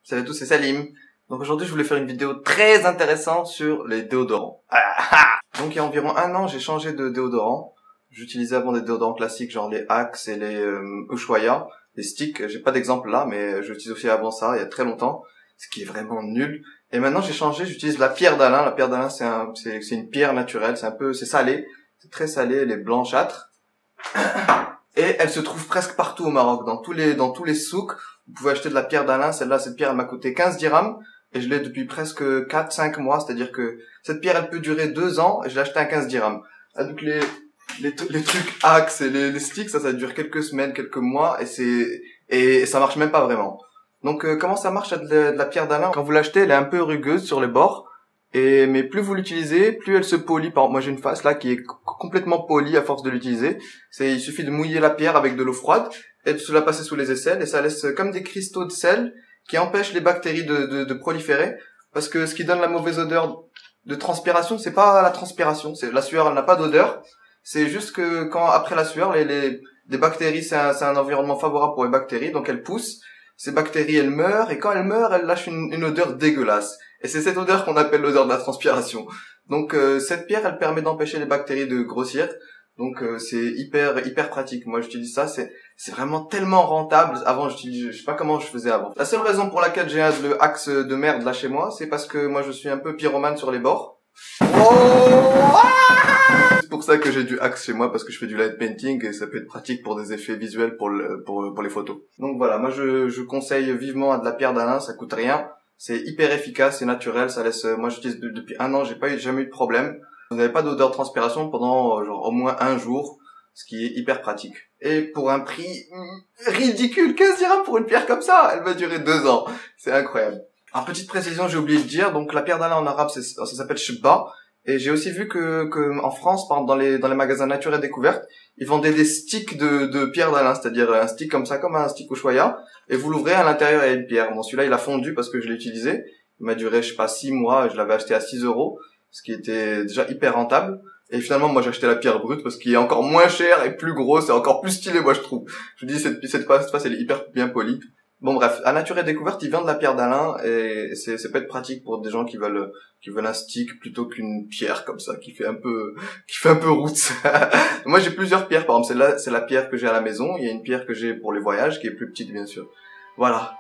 Salut à tous, c'est Salim. Donc aujourd'hui, je voulais faire une vidéo très intéressante sur les déodorants. Donc il y a environ un an, j'ai changé de déodorant. J'utilisais avant des déodorants classiques, genre les Axe et les Ushuaïa, les sticks. J'ai pas d'exemple là, mais j'utilise aussi avant ça, il y a très longtemps, ce qui est vraiment nul. Et maintenant, j'ai changé, j'utilise la pierre d'Alain. La pierre d'Alain, c'est une pierre naturelle, c'est salé, c'est très salé, elle est blanchâtre. Et elle se trouve presque partout au Maroc, dans tous les souks. Vous pouvez acheter de la pierre d'Alain. Cette pierre, elle m'a coûté 15 dirhams. Et je l'ai depuis presque 4-5 mois. C'est-à-dire que cette pierre, elle peut durer 2 ans. Et je l'ai acheté à 15 dirhams. Avec les trucs Axe et les sticks, ça dure quelques semaines, quelques mois. Et ça marche même pas vraiment. Donc, comment ça marche de la pierre d'Alain? Quand vous l'achetez, elle est un peu rugueuse sur les bords. Mais plus vous l'utilisez, plus elle se polit. Par exemple, moi j'ai une face là qui est complètement polie à force de l'utiliser. Il suffit de mouiller la pierre avec de l'eau froide et de se la passer sous les aisselles et ça laisse comme des cristaux de sel qui empêchent les bactéries de proliférer. Parce que ce qui donne la mauvaise odeur de transpiration, c'est pas la transpiration, c'est la sueur, elle n'a pas d'odeur. C'est juste que quand après la sueur, les bactéries, c'est un environnement favorable pour les bactéries, donc elles poussent. Ces bactéries, elles meurent, et quand elles meurent, elles lâchent une odeur dégueulasse. Et c'est cette odeur qu'on appelle l'odeur de la transpiration. Donc cette pierre, elle permet d'empêcher les bactéries de grossir. Donc c'est hyper pratique. Moi j'utilise ça, c'est vraiment tellement rentable. Avant je sais pas comment je faisais avant. La seule raison pour laquelle j'ai le Axe de merde là chez moi, c'est parce que moi je suis un peu pyromane sur les bords. C'est pour ça que j'ai du Axe chez moi, parce que je fais du light painting et ça peut être pratique pour des effets visuels pour les photos. Donc voilà, moi je conseille vivement à de la pierre d'Alain, ça coûte rien. C'est hyper efficace, c'est naturel, ça laisse. Moi, j'utilise depuis un an, jamais eu de problème. Vous n'avez pas d'odeur de transpiration pendant genre au moins un jour, ce qui est hyper pratique. Et pour un prix ridicule, 15 dirhams pour une pierre comme ça, elle va durer 2 ans. C'est incroyable. Alors petite précision, j'ai oublié de dire, donc la pierre d'Alain en arabe, ça s'appelle shibba. Et j'ai aussi vu que en France, par exemple, dans les magasins Nature et Découverte, ils vendaient des sticks de pierre d'Alain, c'est-à-dire un stick comme ça, comme un stick Ushuaïa, et vous l'ouvrez, à l'intérieur il y a une pierre. Bon, celui-là il a fondu parce que je l'ai utilisé, il m'a duré je sais pas 6 mois, et je l'avais acheté à 6 €, ce qui était déjà hyper rentable. Et finalement moi j'ai acheté la pierre brute parce qu'il est encore moins cher et plus gros, c'est encore plus stylé moi je trouve. Je dis cette face elle est hyper bien polie. Bon bref, à Nature et Découverte, ils vendent la pierre d'Alain et c'est peut être pratique pour des gens qui veulent un stick plutôt qu'une pierre comme ça qui fait un peu roots. Moi j'ai plusieurs pierres, par exemple celle-là c'est la pierre que j'ai à la maison, il y a une pierre que j'ai pour les voyages qui est plus petite bien sûr. Voilà.